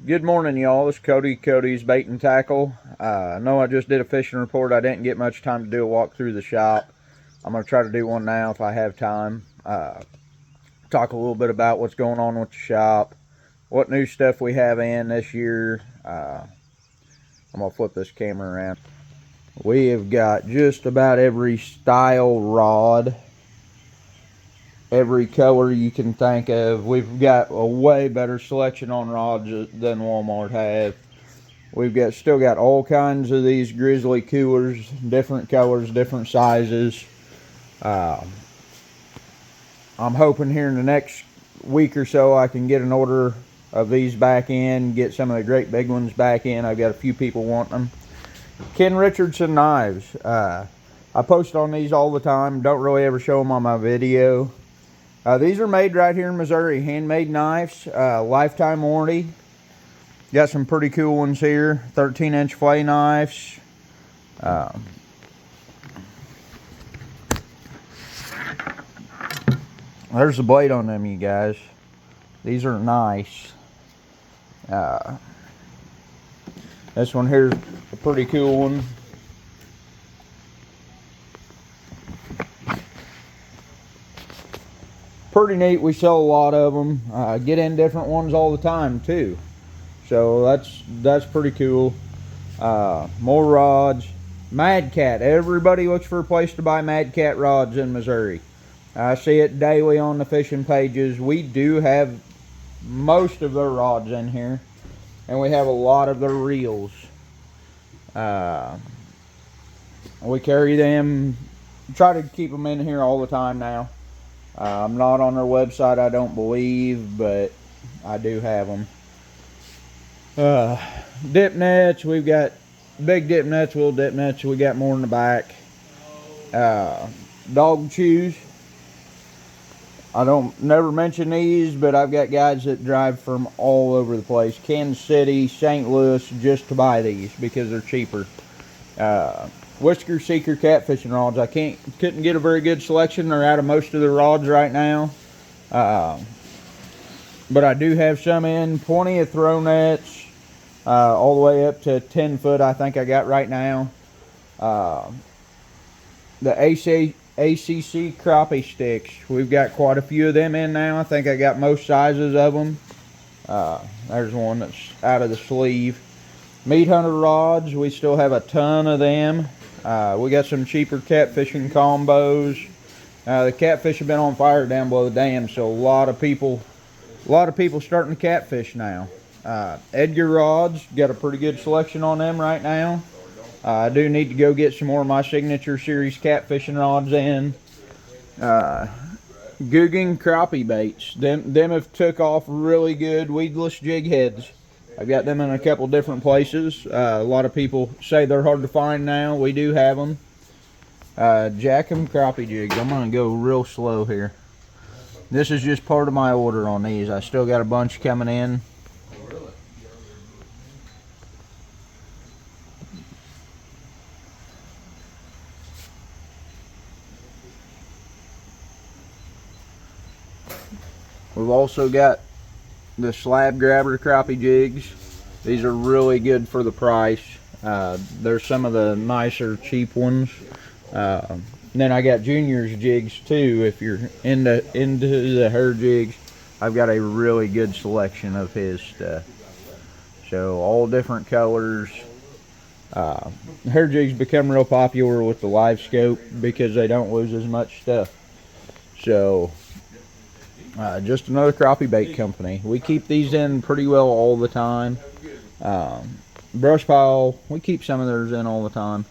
Good morning, y'all. This is Cody's Bait and Tackle. I know I just did a fishing report. I didn't get much time to do a walk through the shop. I'm going to try to do one now if I have time. Talk a little bit about what's going on with the shop, what new stuff we have in this year. I'm going to flip this camera around. We have got just about every style rod, every color you can think of. We've got a way better selection on rods than Walmart have. We've still got all kinds of these grizzly coolers, different colors, different sizes. I'm hoping here in the next week or so I can get an order of these back in, get some of the great big ones back in. I've got a few people wanting them. Ken Richardson knives. I post on these all the time. Don't really ever show them on my video. These are made right here in Missouri. Handmade knives. Lifetime warranty. Got some pretty cool ones here. 13-inch fillet knives. There's the blade on them, you guys. These are nice. This one here's a pretty cool one. Pretty neat. We sell a lot of them. Get in different ones all the time too. So that's pretty cool. More rods. Mad Cat. Everybody looks for a place to buy Mad Cat rods in Missouri. I see it daily on the fishing pages. We do have most of their rods in here, and we have a lot of their reels. We carry them. Try to keep them in here all the time now. I'm not on their website, I don't believe, but I do have them. Dip nets. We've got big dip nets, little dip nets. We got more in the back. Dog chews. I don't never mention these, but I've got guys that drive from all over the place, Kansas City, St. Louis, just to buy these because they're cheaper. Whisker Seeker catfishing rods. I couldn't get a very good selection. They're out of most of the rods right now, but I do have some in. Plenty of throw nets. All the way up to 10 foot I think I got right now. The ACC crappie sticks, we've got quite a few of them in now. I think I got most sizes of them. There's one that's out of the sleeve. Meat hunter rods, we still have a ton of them. We got some cheaper catfishing combos. The catfish have been on fire down below the dam, so a lot of people starting to catfish now. Edgar rods, got a pretty good selection on them right now. I do need to go get some more of my signature series catfishing rods in. Googing crappie baits. Them have took off really good. Weedless jig heads. I've got them in a couple different places. A lot of people say they're hard to find now. We do have them. Jackham crappie jigs. I'm going to go real slow here. This is just part of my order on these. I still got a bunch coming in. We've also got the slab grabber crappie jigs. These are really good for the price. There's some of the nicer cheap ones. Then I got Junior's jigs too. If you're into the hair jigs, I've got a really good selection of his stuff. So all different colors. Hair jigs become real popular with the live scope because they don't lose as much stuff. So just another crappie bait company. We keep these in pretty well all the time. Brush pile, we keep some of theirs in all the time.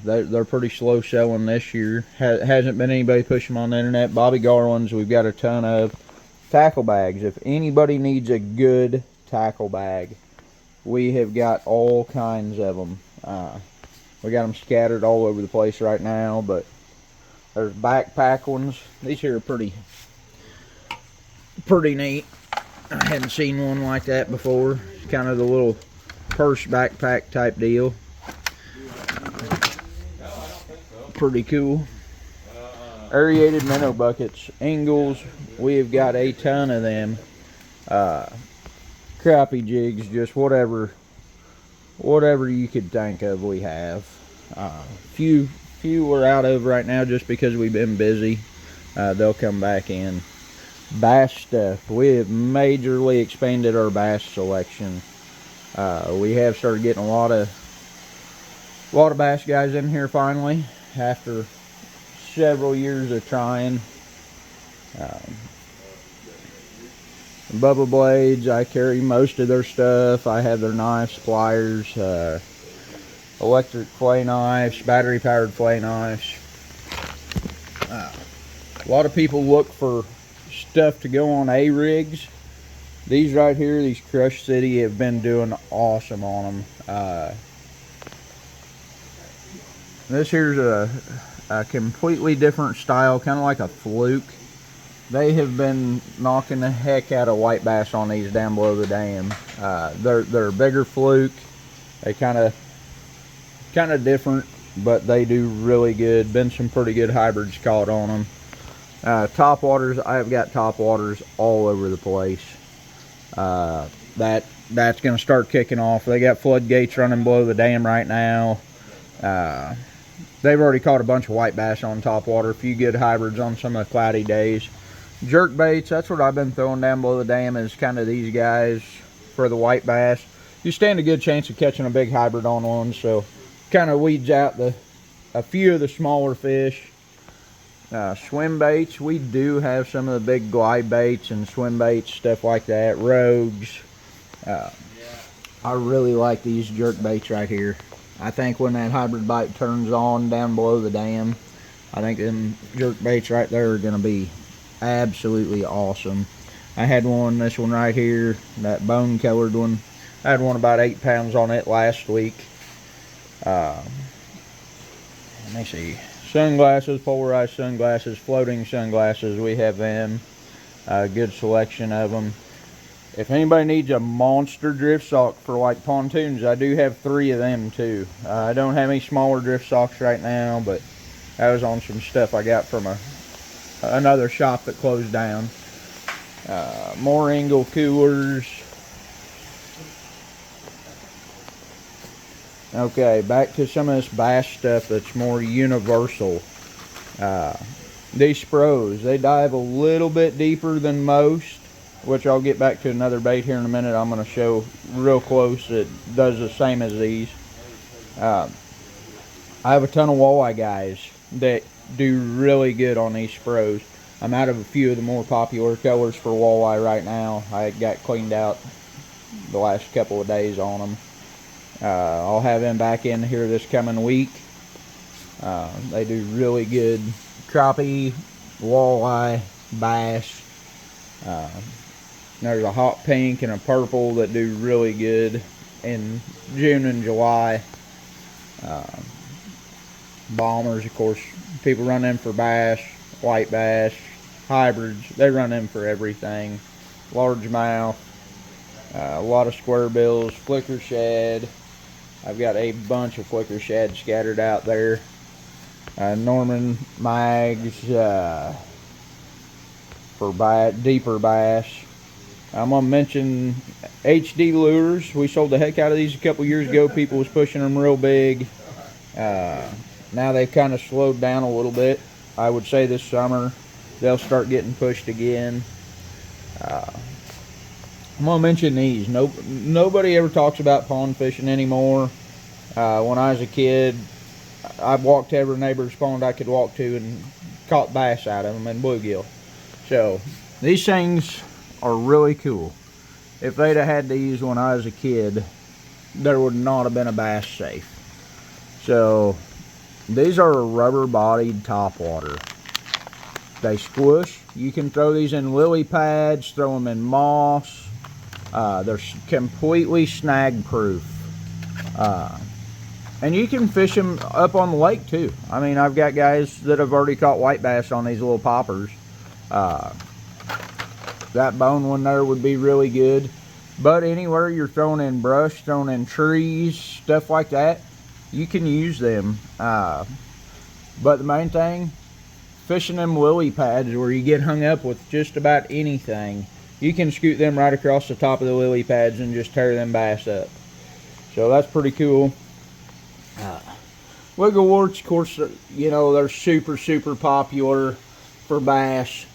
They're pretty slow selling this year. Hasn't been anybody pushing them on the internet. Bobby Garland's, we've got a ton of. Tackle bags. If anybody needs a good tackle bag, we have got all kinds of them. We got them scattered all over the place right now, but there's backpack ones. These here are pretty neat. I hadn't seen one like that before. It's kind of the little purse backpack type deal. Pretty cool. Aerated minnow buckets, Ingles. We have got a ton of them. crappie jigs, just whatever you could think of, we have. Few we're out of right now just because we've been busy. They'll come back in. Bass stuff, we have majorly expanded our bass selection. We have started getting a lot of bass guys in here finally after several years of trying. Bubba Blades, I carry most of their stuff. I have their knives, pliers, electric fillet knives, battery powered fillet knives. A lot of people look for stuff to go on A-rigs. These right here, these Crush City, have been doing awesome on them. This here's a completely different style, kind of like a fluke. They have been knocking the heck out of white bass on these down below the dam. They're a bigger fluke. They kind of different, but they do really good. Been some pretty good hybrids caught on them. Top waters, I've got top waters all over the place. That's going to start kicking off. They got floodgates running below the dam right now. They've already caught a bunch of white bass on top water. A few good hybrids on some of the cloudy days. Jerk baits, that's what I've been throwing down below the dam, is kind of these guys for the white bass. You stand a good chance of catching a big hybrid on one, so kind of weeds out a few of the smaller fish. Swim baits, we do have some of the big glide baits and swim baits, stuff like that. Rogues. I really like these jerk baits right here. I think when that hybrid bite turns on down below the dam, I think them jerk baits right there are going to be absolutely awesome. I had one, this one right here, that bone colored one. I had one about 8 pounds on it last week. Let me see. Sunglasses, polarized sunglasses, floating sunglasses, we have them. Good selection of them. If anybody needs a monster drift sock for like pontoons, I do have 3 of them too. I don't have any smaller drift socks right now, but I was on some stuff I got from another shop that closed down. More angle coolers. Okay, back to some of this bass stuff that's more universal. These Spros, they dive a little bit deeper than most, which I'll get back to another bait here in a minute. I'm going to show real close that does the same as these. I have a ton of walleye guys that do really good on these Spros. I'm out of a few of the more popular colors for walleye right now. I got cleaned out the last couple of days on them. I'll have them back in here this coming week. They do really good crappie, walleye, bass. There's a hot pink and a purple that do really good in June and July. Bombers, of course, people run them for bass, white bass, hybrids. They run them for everything. Largemouth, a lot of square bills, flicker shad. I've got a bunch of flicker shad scattered out there. Norman mags for deeper bass. I'm going to mention HD lures. We sold the heck out of these a couple years ago. People was pushing them real big. Now they've kind of slowed down a little bit. I would say this summer they'll start getting pushed again. I'm going to mention these. Nobody ever talks about pond fishing anymore. When I was a kid, I walked to every neighbor's pond I could walk to and caught bass out of them and bluegill. So these things are really cool. If they'd have had these when I was a kid, there would not have been a bass safe. So these are a rubber bodied topwater. They squish. You can throw these in lily pads, throw them in moss. They're completely snag proof. And you can fish them up on the lake too. I mean, I've got guys that have already caught white bass on these little poppers. That bone one there would be really good. But anywhere you're throwing in brush, throwing in trees, stuff like that, you can use them. But the main thing, fishing them lily pads where you get hung up with just about anything, you can scoot them right across the top of the lily pads and just tear them bass up. So that's pretty cool. Wiggle warts, of course, you know, they're super, super popular for bass,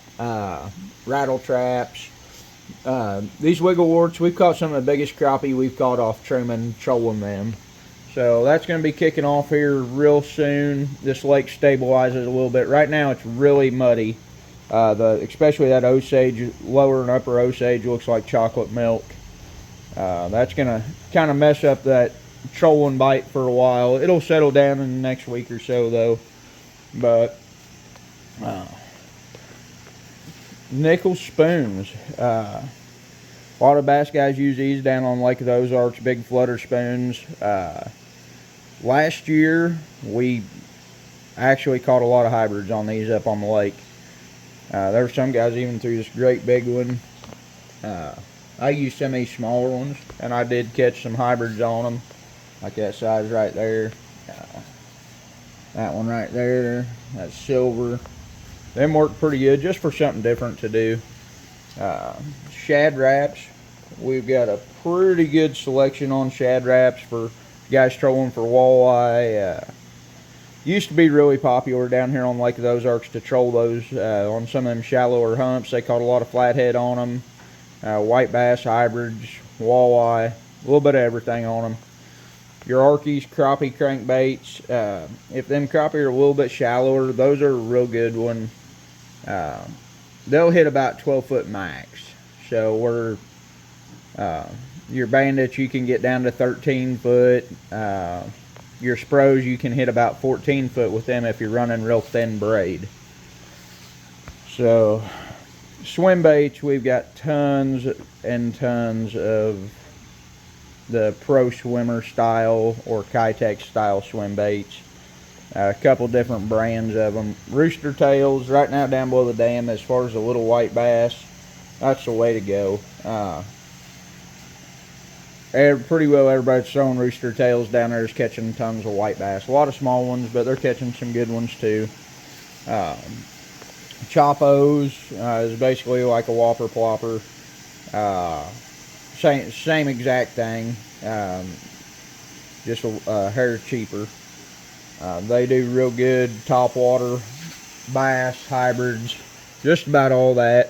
rattle traps. These wiggle warts, we've caught some of the biggest crappie we've caught off Truman trolling them. So that's going to be kicking off here real soon. This lake stabilizes a little bit. Right now it's really muddy. Especially that Osage, lower and upper Osage looks like chocolate milk. That's going to kind of mess up that trolling bite for a while. It'll settle down in the next week or so though. But nickel spoons. A lot of bass guys use these down on Lake of the Ozarks, big flutter spoons. Last year we actually caught a lot of hybrids on these up on the lake. There were some guys even threw this great big one. I used some of these smaller ones, and I did catch some hybrids on them, like that size right there. That one right there, that's silver. Them work pretty good, just for something different to do. Shad wraps, we've got a pretty good selection on shad wraps for guys trolling for walleye. Used to be really popular down here on Lake of the Ozarks to troll those on some of them shallower humps. They caught a lot of flathead on them, white bass, hybrids, walleye, a little bit of everything on them. Your Arkies, crappie, crankbaits. If them crappie are a little bit shallower, those are a real good one. They'll hit about 12-foot max. So we're your bandits, you can get down to 13-foot. Your Spros, you can hit about 14-foot with them if you're running real thin braid. So, swim baits, we've got tons and tons of the Pro Swimmer style or Kitex style swim baits. A couple different brands of them. Rooster tails, right now down below the dam, as far as the little white bass, that's the way to go. Pretty well everybody's throwing rooster tails down there is catching tons of white bass. A lot of small ones, but they're catching some good ones too. Choppos is basically like a whopper plopper. Same exact thing, just a hair cheaper. They do real good topwater, bass, hybrids, just about all that.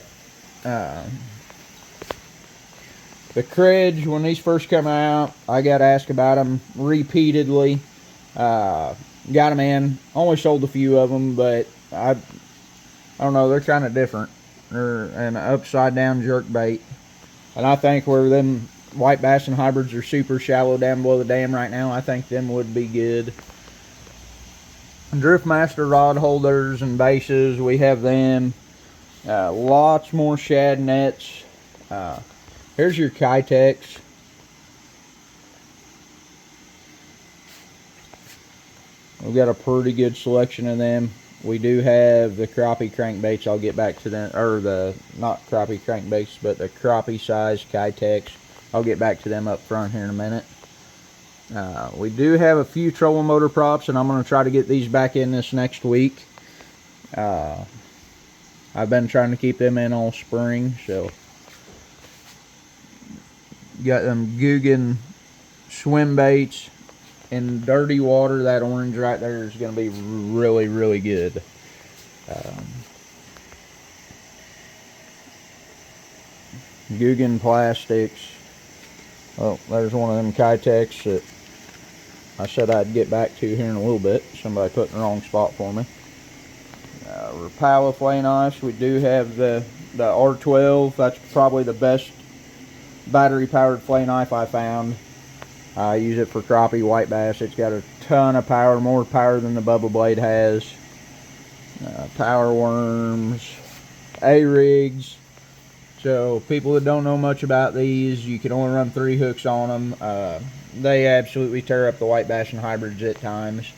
The Credge, when these first come out, I got asked about them repeatedly. Got them in. Only sold a few of them, but I don't know, they're kind of different. They're an upside down jerk bait. And I think where them white bass and hybrids are super shallow down below the dam right now, I think them would be good. Driftmaster rod holders and bases, we have them. Lots more shad nets. Here's your Kitex. We've got a pretty good selection of them. We do have the crappie crankbaits. I'll get back to them, or the, not crappie crankbaits, but the crappie size Kitex. I'll get back to them up front here in a minute. We do have a few trolling motor props, and I'm going to try to get these back in this next week. I've been trying to keep them in all spring, so. Got them Guggen swim baits in dirty water. That orange right there is going to be really, really good. Guggen plastics. Oh, there's one of them Kitex that I said I'd get back to here in a little bit. Somebody put in the wrong spot for me. Rapala flay knives. We do have the R12. That's probably the best battery powered flay knife I found. I use it for crappie, white bass. It's got a ton of power, more power than the Bubba Blade has. Power worms, A-rigs. So people that don't know much about these, you can only run 3 hooks on them. They absolutely tear up the white bass and hybrids at times.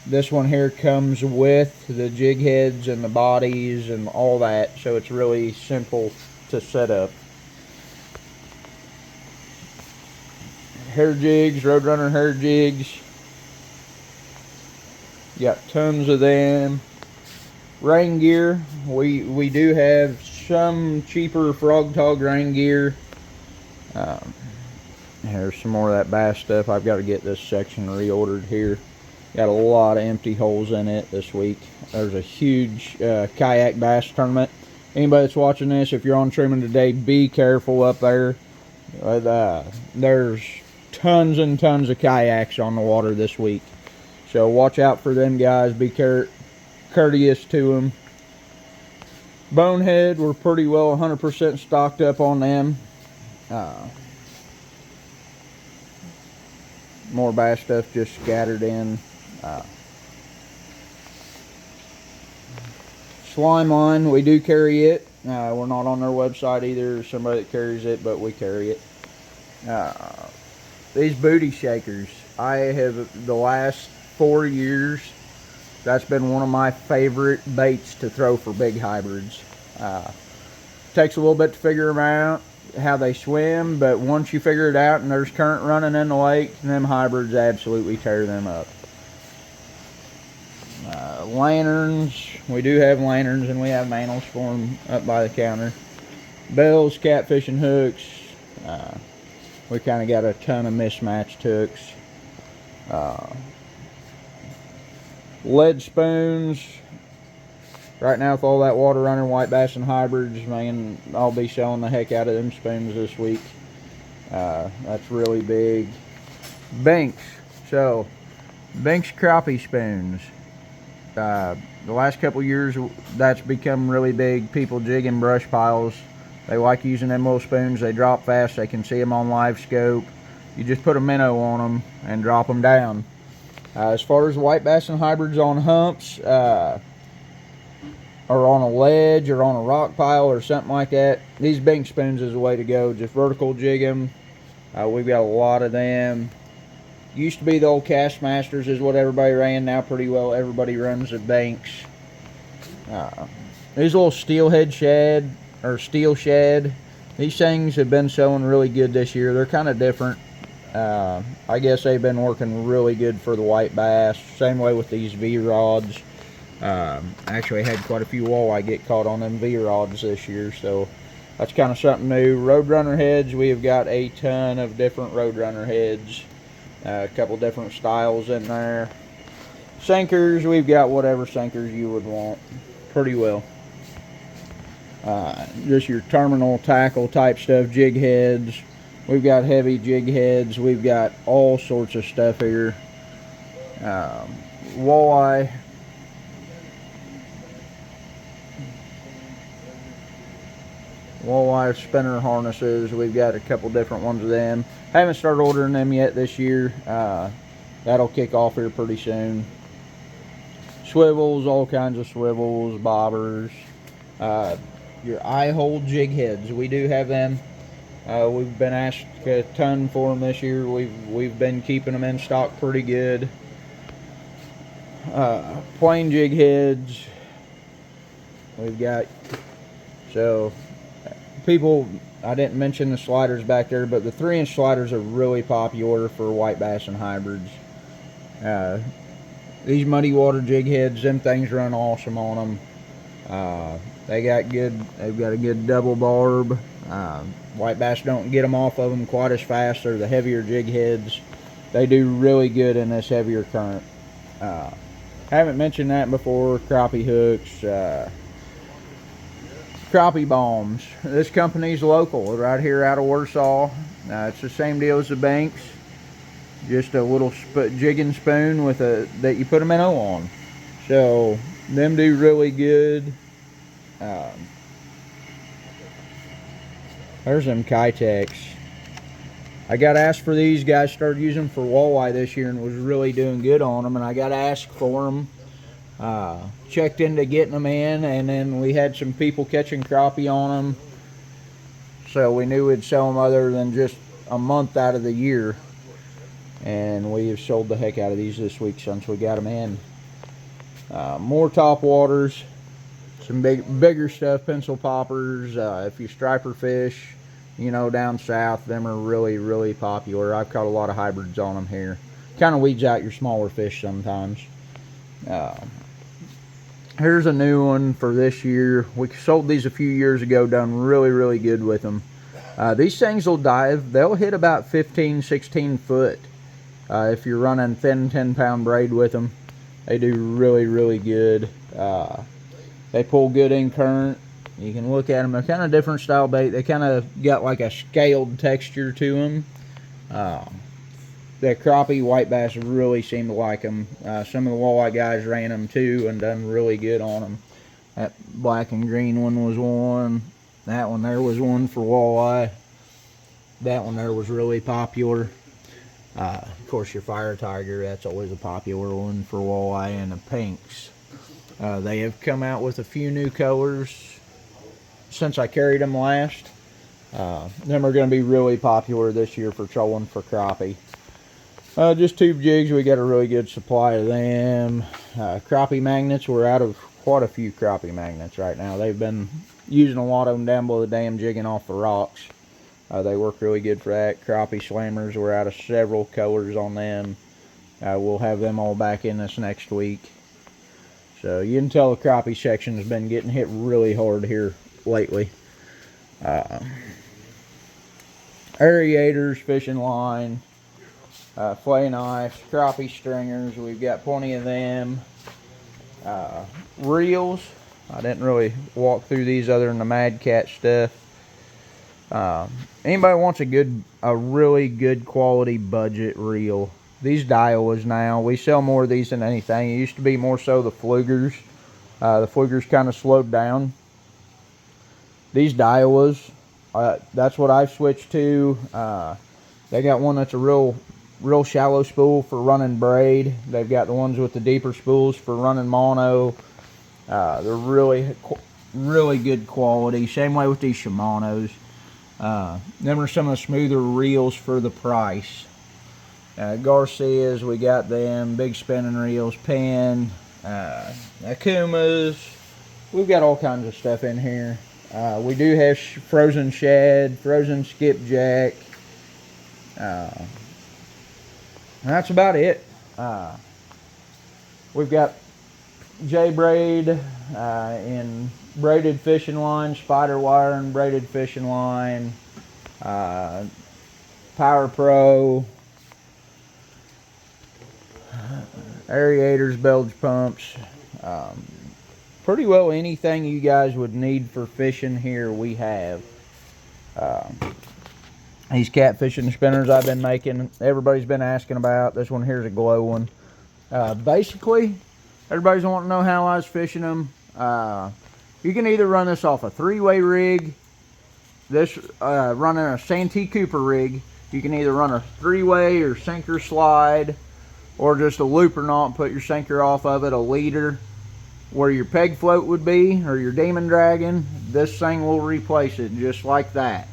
This one here comes with the jig heads and the bodies and all that, so it's really simple to set up. Hair jigs, Roadrunner hair jigs. Got tons of them. Rain gear, we do have some cheaper Frog Tog rain gear. Here's some more of that bass stuff. I've got to get this section reordered here. Got a lot of empty holes in it this week. There's a huge kayak bass tournament. Anybody that's watching this, if you're on trimming today, be careful up there. There's tons and tons of kayaks on the water this week. So watch out for them guys. Be courteous to them. Bonehead, we're pretty well 100% stocked up on them. More bass stuff just scattered in. Slime line, we do carry it. We're not on their website either. Somebody that carries it, but we carry it. These booty shakers, I have, the last 4 years, that's been one of my favorite baits to throw for big hybrids. Takes a little bit to figure them out, how they swim, but once you figure it out and there's current running in the lake, them hybrids absolutely tear them up. Lanterns, we do have lanterns, and we have manels for them up by the counter. Bells, catfish, and hooks. We kind of got a ton of mismatched hooks. Lead spoons. Right now, with all that water running, white bass and hybrids, man, I'll be selling the heck out of them spoons this week. That's really big. Banks. So, Banks crappie spoons. The last couple years, that's become really big. People jigging brush piles. They like using them little spoons. They drop fast. They can see them on live scope. You just put a minnow on them and drop them down. As far as white bass and hybrids on humps, or on a ledge, or on a rock pile, or something like that, these Bink spoons is the way to go. Just vertical jig them. We've got a lot of them. Used to be the old Castmasters is what everybody ran. Now pretty well everybody runs the Banks. These little steelhead shad, or steel shad, these things have been selling really good this year. They're kind of different. I guess they've been working really good for the white bass. Same way with these V-rods. Actually had quite a few walleye get caught on them V-rods this year, so that's kind of something new. Roadrunner heads, we have got a ton of different Roadrunner heads. A couple different styles in there. Sinkers, we've got whatever sinkers you would want. Pretty well. Just your terminal tackle type stuff, jig heads. We've got heavy jig heads. We've got all sorts of stuff here. Walleye. Walleye spinner harnesses. We've got a couple different ones of them. Haven't started ordering them yet this year. That'll kick off here pretty soon. Swivels, all kinds of swivels, bobbers. Your eye-hole jig heads, we do have them. We've been asked a ton for them this year. We've been keeping them in stock pretty good. Plain jig heads. We've got, so people, I didn't mention the sliders back there, but the 3-inch sliders are really popular for white bass and hybrids. These muddy water jig heads, them things run awesome on them. They've got a good double barb. White bass don't get them off of them quite as fast. They're the heavier jig heads. They do really good in this heavier current. Haven't mentioned that before. Crappie hooks. Crappie bombs. This company's local, right here out of Warsaw. It's the same deal as the Banks. Just a little jigging spoon with that you put a minnow on. So them do really good. There's them Kitex. I got asked for these. Guys started using them for walleye this year and was really doing good on them, and I got asked for them. Checked into getting them in, and then we had some people catching crappie on them, so we knew we'd sell them other than just a month out of the year, and we have sold the heck out of these this week since we got them in. More top waters, some bigger stuff, pencil poppers. If you striper fish, you know, down south, them are really popular. I've caught a lot of hybrids on them here. Kind of weeds out your smaller fish sometimes. Here's a new one for this year. We sold these a few years ago, done really good with them. These things will dive. They'll hit about 15, 16 foot. If you're running thin 10-pound braid with them, they do really good. They pull good in current. You can look at them. They're kind of different style bait. They kind of got like a scaled texture to them. The crappie white bass really seem to like them. Some of the walleye guys ran them too and done really good on them. That black and green one was one. That one there was one for walleye. That one there was really popular. Of course, your fire tiger, that's always a popular one for walleye, and the pinks. They have come out with a few new colors since I carried them last. Them are going to be really popular this year for trolling for crappie. Just tube jigs, we got a really good supply of them. Crappie magnets, we're out of quite a few crappie magnets right now. They've been using a lot of them down below the dam, jigging off the rocks. They work really good for that. Crappie slammers, we're out of several colors on them. We'll have them all back in this next week. So you can tell the crappie section has been getting hit really hard here lately. Aerators, fishing line, flay knives, crappie stringers, we've got plenty of them. Reels, I didn't really walk through these other than the Mad Cat stuff. Anybody wants a really good quality budget reel, these Daiwas now, we sell more of these than anything. It used to be more so the Flugers. The Flugers kind of slowed down. These Daiwas, that's what I've switched to. They got one that's a real shallow spool for running braid. They've got the ones with the deeper spools for running mono. They're really good quality. Same way with these Shimano's. Them are some of the smoother reels for the price. Garcias, we got them. Big spinning reels, Penn, Akumas. We've got all kinds of stuff in here. We do have frozen shad, frozen skipjack. That's about it. We've got J-braid in braided fishing line, spider wire and braided fishing line, Power Pro, aerators, bilge pumps. Pretty well anything you guys would need for fishing here we have. These catfishing spinners I've been making, everybody's been asking about. This one here's a glow one. Basically, everybody's wanting to know how I was fishing them. You can either run this off a 3-way rig, this running a Santee Cooper rig. You can either run a 3-way or sinker slide, or just a looper knot and put your sinker off of it, a leader where your peg float would be, or your Demon Dragon. This thing will replace it just like that,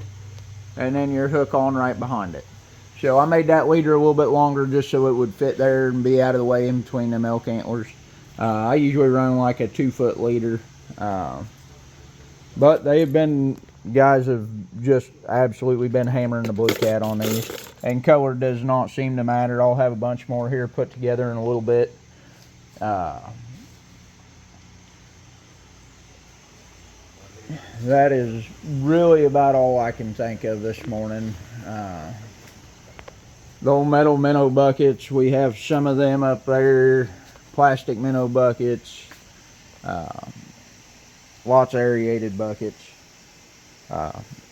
and then your hook on right behind it. So I made that leader a little bit longer just so it would fit there and be out of the way in between them elk antlers. I usually run like a 2-foot leader, but guys have just absolutely been hammering the Blue Cat on these, and color does not seem to matter. I'll have a bunch more here put together in a little bit. That is really about all I can think of this morning. The old metal minnow buckets, we have some of them up there. Plastic minnow buckets. Lots of aerated buckets.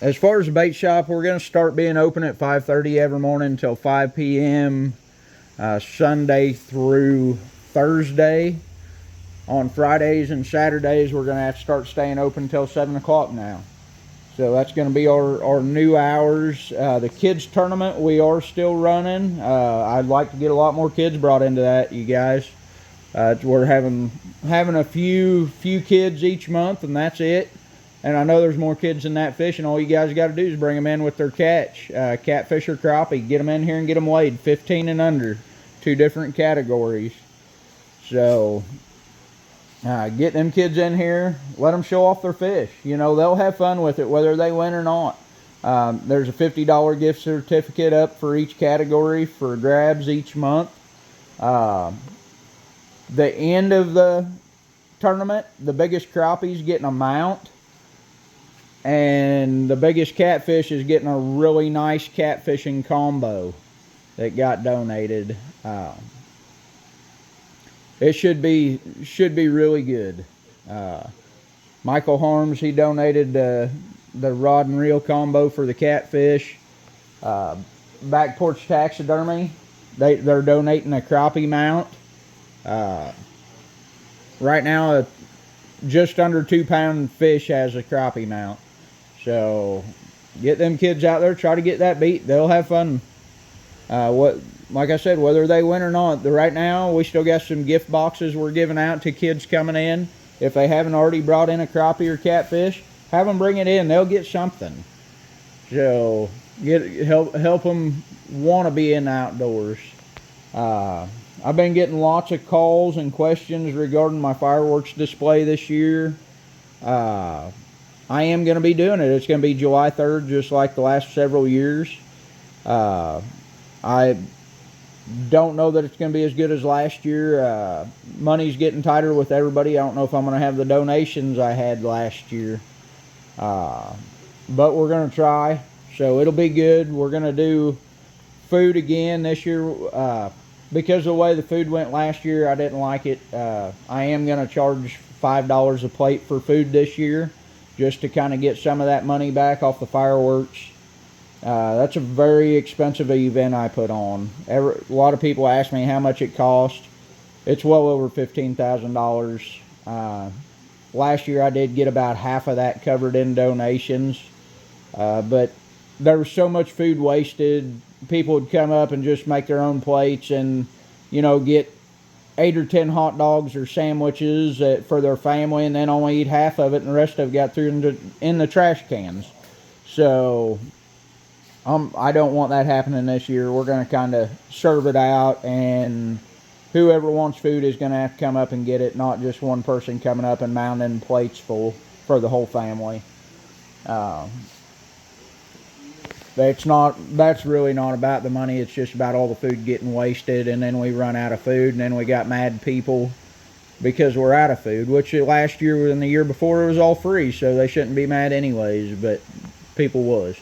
As far as the bait shop, we're going to start being open at 5:30 every morning until 5 p.m. Sunday through Thursday. On Fridays and Saturdays, we're going to have to start staying open until 7 o'clock now. So that's going to be our new hours. The kids tournament, we are still running. I'd like to get a lot more kids brought into that, you guys. We're having a few kids each month, and that's it. And I know there's more kids than that fishing. All you guys got to do is bring them in with their catch. Catfish or crappie. Get them in here and get them weighed. 15 and under. 2 different categories. So get them kids in here. Let them show off their fish. You know, they'll have fun with it whether they win or not. There's a $50 gift certificate up for each category for grabs each month. The end of the tournament, the biggest crappie's getting a mount, and the biggest catfish is getting a really nice catfishing combo that got donated. It should be really good. Michael Harms, he donated the rod and reel combo for the catfish. Back Porch Taxidermy, they're donating a crappie mount. Right now, a just under 2 pound fish has a crappie mount. So get them kids out there, try to get that beat. They'll have fun. Like I said, whether they win or not, right now we still got some gift boxes we're giving out to kids coming in. If they haven't already brought in a crappie or catfish, have them bring it in. They'll get something. So help them want to be in the outdoors. I've been getting lots of calls and questions regarding my fireworks display this year. I am going to be doing it. It's going to be July 3rd, just like the last several years. I don't know that it's going to be as good as last year. Money's getting tighter with everybody. I don't know if I'm going to have the donations I had last year. But we're going to try. So it'll be good. We're going to do food again this year. Because of the way the food went last year, I didn't like it. I am going to charge $5 a plate for food this year, just to kind of get some of that money back off the fireworks. That's a very expensive event I put on. A lot of people ask me how much it cost. It's well over $15,000. Last year I did get about half of that covered in donations. But there was so much food wasted. People would come up and just make their own plates and, get 8 or 10 hot dogs or sandwiches for their family, and then only eat half of it, and the rest of it got through in the trash cans. So I don't want that happening this year. We're going to kind of serve it out, and whoever wants food is going to have to come up and get it, not just one person coming up and mounting plates full for the whole family. That's really not about the money. It's just about all the food getting wasted, and then we run out of food, and then we got mad people because we're out of food, which last year and the year before it was all free, so they shouldn't be mad anyways, but people was.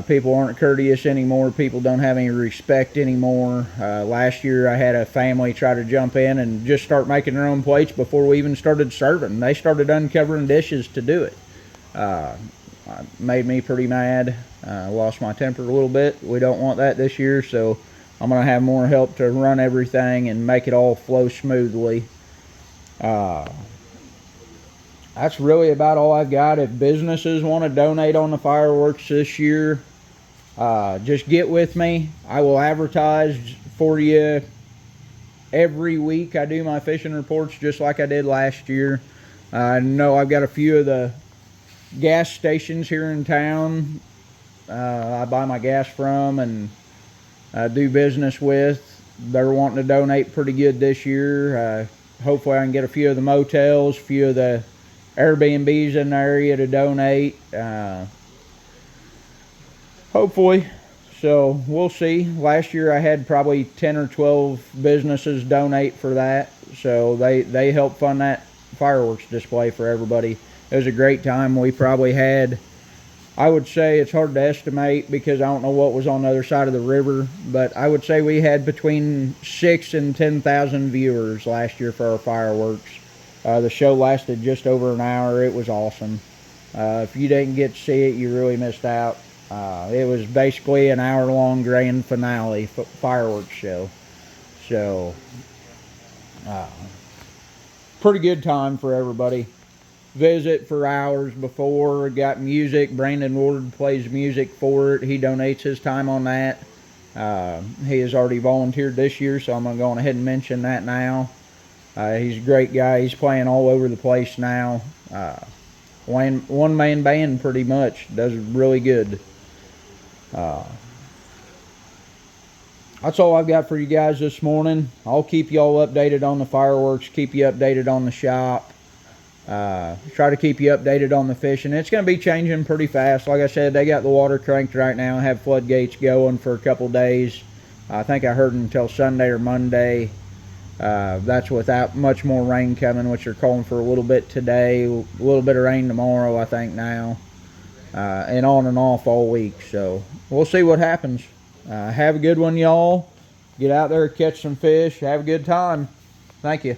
People aren't courteous anymore. People don't have any respect anymore. Last year I had a family try to jump in and just start making their own plates before we even started serving. They started uncovering dishes to do it. Made me pretty mad. Lost my temper a little bit. We don't want that this year, so I'm going to have more help to run everything and make it all flow smoothly. That's really about all I've got. If businesses want to donate on the fireworks this year, just get with me. I will advertise for you every week. I do my fishing reports just like I did last year. I know I've got a few of the gas stations here in town I buy my gas from and do business with. They're wanting to donate pretty good this year. Hopefully I can get a few of the motels, a few of the Airbnbs in the area to donate. Hopefully. So we'll see. Last year I had probably 10 or 12 businesses donate for that. So they helped fund that fireworks display for everybody. It was a great time. We probably had, I would say, it's hard to estimate because I don't know what was on the other side of the river, but I would say we had between 6,000 and 10,000 viewers last year for our fireworks. The show lasted just over an hour. It was awesome. If you didn't get to see it, you really missed out. It was basically an hour-long grand finale fireworks show. So, pretty good time for everybody. Visit for hours before. Got music. Brandon Ward plays music for it. He donates his time on that. He has already volunteered this year, so I'm going to go on ahead and mention that now. He's a great guy. He's playing all over the place now. One-man band pretty much. Does really good. That's all I've got for you guys this morning. I'll keep you all updated on the fireworks. Keep you updated on the shop. Try to keep you updated on the fishing. It's going to be changing pretty fast. Like I said, they got the water cranked right now. Have floodgates going for a couple days. I think I heard until Sunday or Monday. That's without much more rain coming, which are calling for a little bit today, a little bit of rain tomorrow, I think now, and on and off all week. So we'll see what happens. Have a good one, y'all. Get out there, catch some fish, have a good time. Thank you.